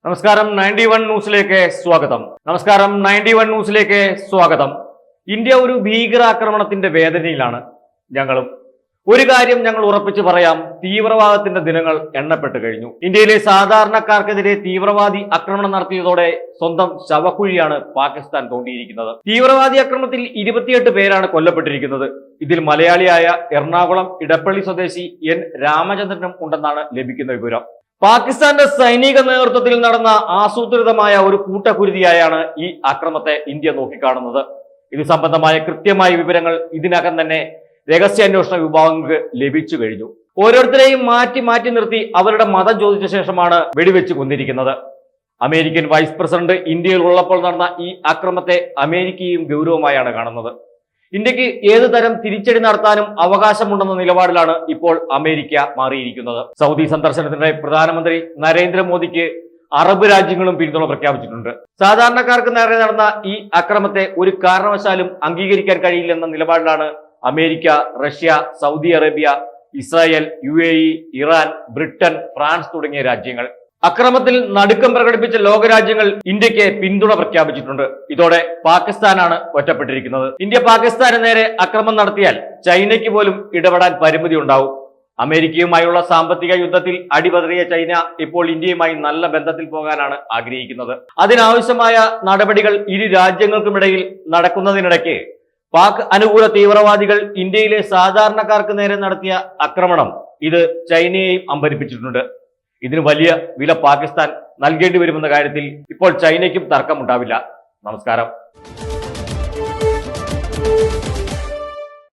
നമസ്കാരം 91 ന്യൂസിലേക്ക് സ്വാഗതം. ഇന്ത്യ ഒരു ഭീകരാക്രമണത്തിന്റെ വേദനയിലാണ്. ഒരു കാര്യം ഞങ്ങൾ ഉറപ്പിച്ചു പറയാം, തീവ്രവാദത്തിന്റെ ദിനങ്ങൾ എണ്ണപ്പെട്ട് കഴിഞ്ഞു. ഇന്ത്യയിലെ സാധാരണക്കാർക്കെതിരെ തീവ്രവാദി ആക്രമണം നടത്തിയതോടെ സ്വന്തം ശവക്കുഴിയാണ് പാകിസ്ഥാൻ തോണ്ടിയിരിക്കുന്നത്. തീവ്രവാദി ആക്രമണത്തിൽ 28 പേരാണ് കൊല്ലപ്പെട്ടിരിക്കുന്നത്. ഇതിൽ മലയാളിയായ എറണാകുളം ഇടപ്പള്ളി സ്വദേശി എൻ രാമചന്ദ്രനും ഉണ്ടെന്നാണ് ലഭിക്കുന്ന വിവരം. പാകിസ്ഥാന്റെ സൈനിക നേതൃത്വത്തിൽ നടന്ന ആസൂത്രിതമായ ഒരു കൂട്ടക്കുരുതിയായാണ് ഈ ആക്രമണത്തെ ഇന്ത്യ നോക്കിക്കാണുന്നത്. ഇത് സംബന്ധമായ കൃത്യമായ വിവരങ്ങൾ ഇതിനകം തന്നെ രഹസ്യാന്വേഷണ വിഭാഗങ്ങൾക്ക് ലഭിച്ചു കഴിഞ്ഞു. ഓരോരുത്തരെയും മാറ്റി നിർത്തി അവരുടെ മതം ചോദിച്ച ശേഷമാണ് വെടിവെച്ച് കൊന്നിരിക്കുന്നത്. അമേരിക്കൻ വൈസ് പ്രസിഡന്റ് ഇന്ത്യയിൽ ഉള്ളപ്പോൾ നടന്ന ഈ ആക്രമണത്തെ അമേരിക്കയും ഗൗരവമായാണ് കാണുന്നത്. ഇന്ത്യക്ക് ഏത് തരം തിരിച്ചടി നടത്താനും അവകാശമുണ്ടെന്ന നിലപാടിലാണ് ഇപ്പോൾ അമേരിക്ക മാറിയിരിക്കുന്നത്. സൗദി സന്ദർശനത്തിനിടെ പ്രധാനമന്ത്രി നരേന്ദ്രമോദിക്ക് അറബ് രാജ്യങ്ങളും പിന്തുണ പ്രഖ്യാപിച്ചിട്ടുണ്ട്. സാധാരണക്കാർക്ക് നേരെ നടന്ന ഈ ആക്രമണത്തെ ഒരു കാരണവശാലും അംഗീകരിക്കാൻ കഴിയില്ലെന്ന നിലപാടിലാണ് America, Russia, Saudi Arabia, Israel, UAE, Iran, Britain, France തുടങ്ങിയ രാജ്യങ്ങൾ. അക്രമത്തിൽ നടുക്കം പ്രകടിപ്പിച്ച ലോകരാജ്യങ്ങൾ ഇന്ത്യക്ക് പിന്തുണ പ്രഖ്യാപിച്ചിട്ടുണ്ട്. ഇതോടെ പാകിസ്ഥാനാണ് ഒറ്റപ്പെട്ടിരിക്കുന്നത്. ഇന്ത്യ പാകിസ്ഥാന് നേരെ അക്രമം നടത്തിയാൽ ചൈനയ്ക്ക് പോലും ഇടപെടാൻ പരിമിതി ഉണ്ടാവും. അമേരിക്കയുമായുള്ള സാമ്പത്തിക യുദ്ധത്തിൽ അടിപതറിയ ചൈന ഇപ്പോൾ ഇന്ത്യയുമായി നല്ല ബന്ധത്തിൽ പോകാനാണ് ആഗ്രഹിക്കുന്നത്. അതിനാവശ്യമായ നടപടികൾ ഇരു രാജ്യങ്ങൾക്കുമിടയിൽ നടക്കുന്നതിനിടയ്ക്ക് പാക് അനുകൂല തീവ്രവാദികൾ ഇന്ത്യയിലെ സാധാരണക്കാർക്ക് നേരെ നടത്തിയ ആക്രമണം ഇത് ചൈനയെയും അമ്പരിപ്പിച്ചിട്ടുണ്ട്. ഇതിന് വലിയ വില പാകിസ്ഥാൻ നൽകേണ്ടി വരുമെന്ന കാര്യത്തിൽ ഇപ്പോൾ ചൈനയ്ക്കും തർക്കമുണ്ടാവില്ല. നമസ്കാരം.